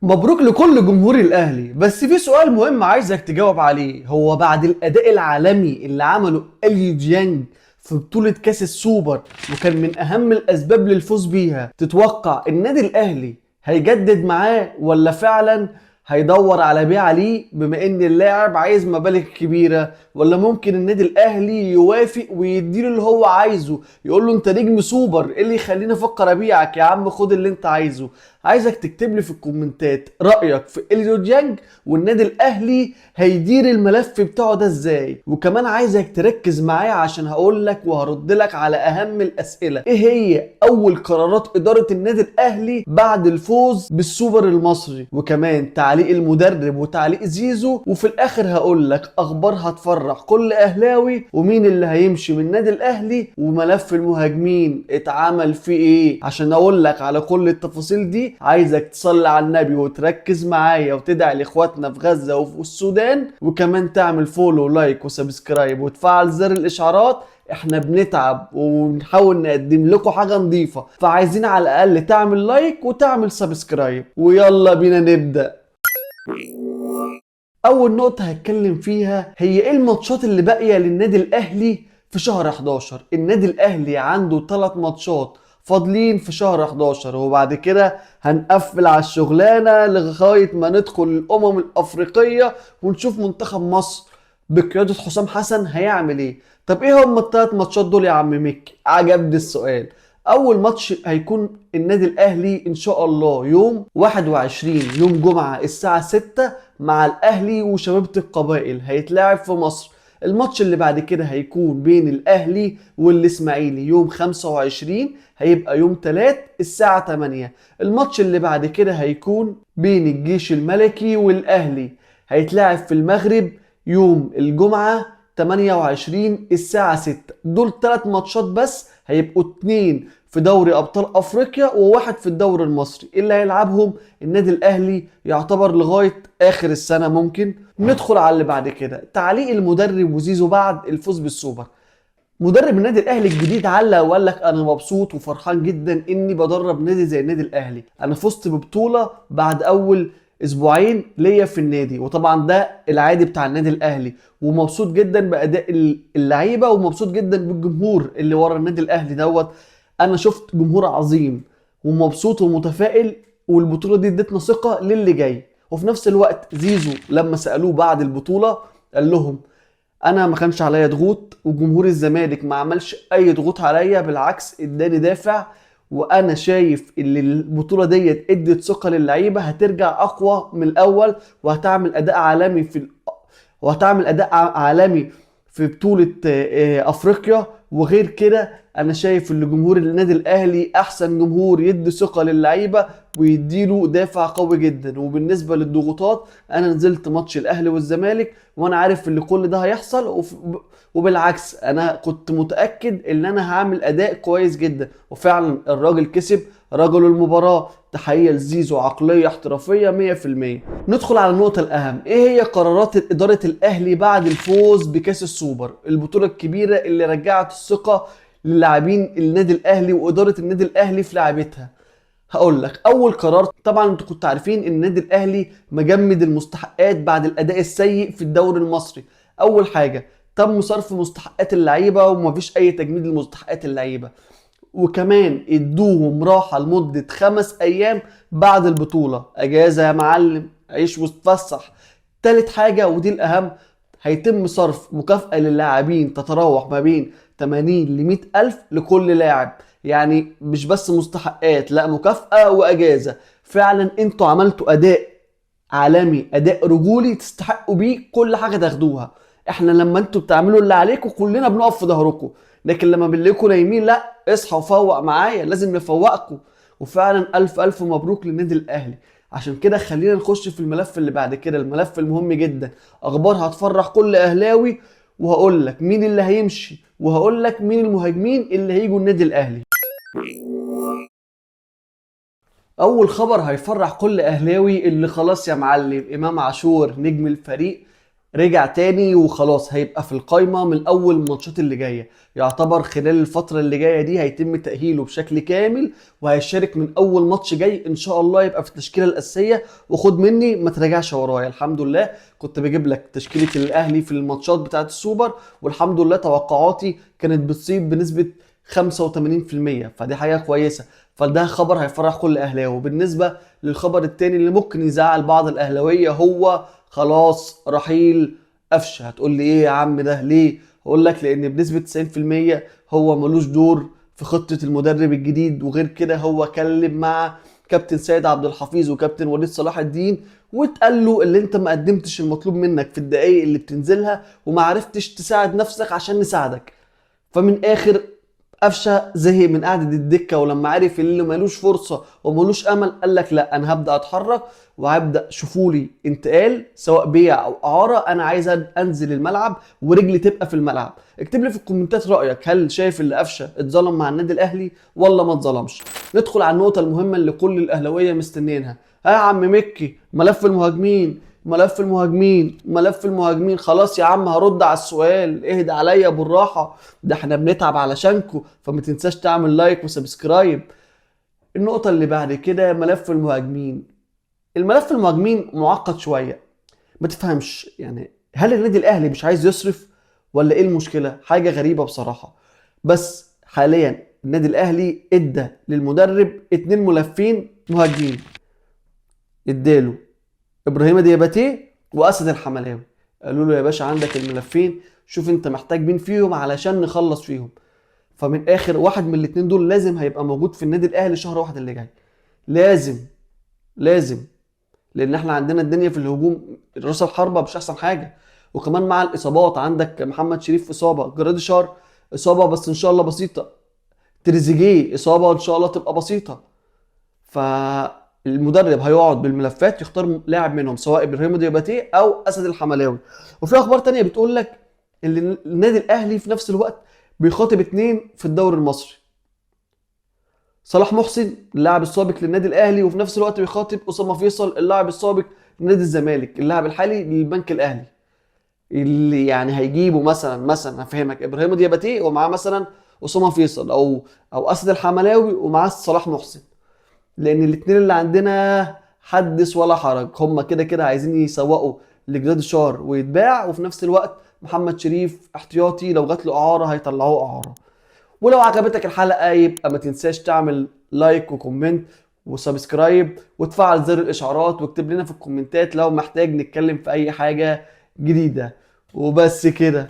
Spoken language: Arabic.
مبروك لكل جمهور الاهلي، بس في سؤال مهم عايزك تجاوب عليه. هو بعد الاداء العالمي اللي عمله اليو ديانج في بطولة كاس السوبر، وكان من اهم الاسباب للفوز بيها، تتوقع النادي الاهلي هيجدد معاه ولا فعلا هيدور على بيع ليه بما ان اللاعب عايز مبالغ كبيرة؟ ولا ممكن النادي الاهلي يوافق ويديله اللي هو عايزه، يقول له انت نجم سوبر، ايه اللي يخليني افكر ابيعك؟ يا عم خد اللي انت عايزه. عايزك تكتب لي في الكومنتات رأيك في إليو ديانج، والنادي الأهلي هيدير الملف بتاعه ده ازاي. وكمان عايزك تركز معايا عشان هقول لك وهرد لك على أهم الأسئلة. ايه هي أول قرارات إدارة النادي الأهلي بعد الفوز بالسوبر المصري، وكمان تعليق المدرب وتعليق زيزو. وفي الآخر هقول لك أخبار هتفرح كل أهلاوي، ومين اللي هيمشي من النادي الأهلي، وملف المهاجمين اتعمل فيه ايه. عشان اقول لك على كل التفاصيل دي عايزك تصلي على النبي وتركز معايا وتدعي لاخواتنا في غزة وفي السودان، وكمان تعمل فولو ولايك وسبسكرايب وتفعل زر الاشعارات. احنا بنتعب وبنحاول نقدم لكم حاجة نظيفة، فعايزين على الاقل تعمل لايك وتعمل سبسكرايب. ويلا بينا نبدأ. اول نقطة هتكلم فيها هي ايه الماتشات اللي باقية للنادي الاهلي في شهر 11. النادي الاهلي عنده 3 ماتشات فاضلين في شهر 11، وبعد كده هنقفل على الشغلانة لغاية ما ندخل الامم الافريقية ونشوف منتخب مصر بقيادة حسام حسن هيعمل ايه. طب ايه هم ال3 ماتشات دول يا عم ميكي؟ عجبني السؤال. اول ماتش هيكون النادي الاهلي ان شاء الله يوم 21 يوم جمعة الساعة 6 مع الاهلي وشبيبة القبائل، هيتلعب في مصر. الماتش اللي بعد كده هيكون بين الاهلي والاسماعيلي يوم 25، هيبقى يوم 3 الساعة 8. الماتش اللي بعد كده هيكون بين الجيش الملكي والاهلي، هيتلعب في المغرب يوم الجمعة 28 الساعة 6. دول 3 ماتشات بس، هيبقوا 2 في دوري ابطال افريقيا وواحد في الدوري المصري اللي هيلعبهم النادي الاهلي يعتبر لغايه اخر السنه. ممكن ندخل على اللي بعد كده، تعليق المدرب وزيزو بعد الفوز بالسوبر. مدرب النادي الاهلي الجديد علق وقال لك انا مبسوط وفرحان جدا اني بدرب نادي زي النادي الاهلي. انا فزت ببطوله بعد اول اسبوعين ليا في النادي، وطبعا ده العادي بتاع النادي الاهلي. ومبسوط جدا باداء اللعيبه، ومبسوط جدا بالجمهور اللي ورا النادي الاهلي دوت. انا شفت جمهور عظيم ومبسوط ومتفائل، والبطوله دي ادتنا ثقه للي جاي. وفي نفس الوقت زيزو لما سالوه بعد البطوله قال لهم انا ما كانش عليا ضغوط، وجمهور الزمالك ما عملش اي ضغوط عليا، بالعكس اداني دافع. وانا شايف ان البطوله ديت ادت ثقه للعيبه هترجع اقوى من الاول، وهتعمل اداء عالمي وهتعمل اداء عالمي في بطولة افريقيا. وغير كده انا شايف ان جمهور النادي الاهلي احسن جمهور يدي ثقة للعيبة ويديله دافع قوي جدا. وبالنسبة للضغوطات، انا نزلت ماتش الاهلي والزمالك وانا عارف ان كل ده هيحصل، وبالعكس انا كنت متأكد ان انا هعمل اداء كويس جدا، وفعلا الراجل كسب رجل المباراة. تحية لزيزو، عقلية احترافية 100%. ندخل على النقطة الأهم، إيه هي قرارات إدارة الأهلي بعد الفوز بكأس السوبر، البطولة الكبيرة اللي رجعت الثقة للاعبين النادي الأهلي وإدارة النادي الأهلي في لعبتها. هقول لك اول قرار، طبعا انتوا كنتوا عارفين ان النادي الاهلي مجمد المستحقات بعد الاداء السيء في الدوري المصري. اول حاجه تم صرف مستحقات اللعيبه ومفيش اي تجميد لمستحقات اللعيبه، وكمان ادوهم راحة لمدة 5 ايام بعد البطولة، اجازة يا معلم، عيش وتفسح. تالت حاجة ودي الاهم، هيتم صرف مكافأة للاعبين تتراوح ما بين 80 ل 100 الف لكل لاعب. يعني مش بس مستحقات، لا مكافأة واجازة. فعلا انتوا عملتوا اداء عالمي، اداء رجولي تستحقوا بيه كل حاجه تاخدوها. احنا لما انتوا بتعملوا اللي عليكم كلنا بنقف في ظهركم، لكن لما بنلاقيكم نايمين لا، اصحى وفوق معايا، لازم نفوقكم. وفعلا الف الف مبروك للنادي الاهلي. عشان كده خلينا نخش في الملف اللي بعد كده، الملف المهم جدا، اخبار هتفرح كل اهلاوي. وهقول لك مين اللي هيمشي، وهقول لك مين المهاجمين اللي هيجوا النادي الاهلي. اول خبر هيفرح كل اهلاوي، اللي خلاص يا معلم امام عاشور نجم الفريق رجع تاني وخلاص هيبقى في القايمة من أول الماتشات اللي جاية. يعتبر خلال الفترة اللي جاية دي هيتم تأهيله بشكل كامل، وهيشارك من أول ماتش جاي إن شاء الله يبقى في التشكيلة الأساسية. وخد مني ما تراجعش ورايا، الحمد لله كنت بجيب لك تشكيلة الأهلي في الماتشات بتاعة السوبر، والحمد لله توقعاتي كانت بتصيب بنسبة 85%، فدي حاجة كويسة. فده خبر هيفرح كل أهلاوي. بالنسبة للخبر التاني اللي ممكن يزعل بعض الأهلاوية، هو خلاص رحيل قفشه. هتقول لي ايه يا عم ده ليه؟ هقول لك لان بنسبه 90% هو ملوش دور في خطه المدرب الجديد. وغير كده هو كلم مع كابتن سيد عبد الحفيظ وكابتن وليد صلاح الدين، واتقال له اللي انت ما قدمتش المطلوب منك في الدقائق اللي بتنزلها، وما عرفتش تساعد نفسك عشان نساعدك. فمن اخر قفشه زهق من قعده الدكه، ولما عرف اللي ملوش فرصه وملوش امل قال لك لا، انا هبدا اتحرك وهبدا شوفوا لي انتقال سواء بيع او اعاره، انا عايز انزل الملعب ورجلي تبقى في الملعب. اكتب لي في الكومنتات رايك، هل شايف ان قفشه اتظلم مع النادي الاهلي ولا ما اتظلمش؟ ندخل على النقطه المهمه اللي كل الاهلاويه مستنيينها. ها يا عم مكي، ملف المهاجمين، ملف المهاجمين خلاص يا عم. هرد على السؤال، اهدى عليا بالراحه، ده احنا بنتعب علشانكو، فما تنساش تعمل لايك وسبسكرايب. النقطة اللي بعد كده ملف المهاجمين. الملف المهاجمين معقد شوية، ما تفهمش يعني هل النادي الاهلي مش عايز يصرف ولا ايه المشكلة؟ حاجة غريبة بصراحة. بس حاليا النادي الاهلي ادى للمدرب 2 ملفين مهاجمين، اداله ابراهيم دياباتيه واسد الحملاوي. قالوا له يا باشا عندك الملفين، شوف انت محتاج مين فيهم علشان نخلص فيهم. فمن اخر واحد من الاتنين دول لازم هيبقى موجود في النادي الاهلي شهر واحد اللي جاي. لازم لازم، لان احنا عندنا الدنيا في الهجوم راس الحربة مش احسن حاجه. وكمان مع الاصابات، عندك محمد شريف اصابه، جراديشار اصابه بس ان شاء الله بسيطه، تريزيجيه اصابه ان شاء الله تبقى بسيطه. فالمدرب هيقعد بالملفات يختار لاعب منهم سواء ابراهيم دياباتيه او اسد الحملاوي. وفي اخبار تانية بتقول لك ان النادي الاهلي في نفس الوقت بيخاطب 2 في الدوري المصري. صلاح محسن اللاعب السابق للنادي الاهلي، وفي نفس الوقت بيخاطب اسامه فيصل اللاعب السابق لنادي الزمالك، اللاعب الحالي للبنك الاهلي. اللي يعني هيجيبوا مثلا هفهمك، ابراهيم دياباتيه ومعاه مثلا اسامه فيصل، او اسد الحملاوي ومعاه صلاح محسن. لان الاثنين اللي عندنا حدث ولا حرج، هم كده كده عايزين يسوقوا لجراديشار ويتباع، وفي نفس الوقت محمد شريف احتياطي لو جات له اعاره هيطلعوه اعاره. ولو عجبتك الحلقة يبقى ما تنساش تعمل لايك وكومنت وسبسكرايب وتفعل زر الاشعارات، واكتب لنا في الكومنتات لو محتاج نتكلم في اي حاجة جديدة. وبس كده.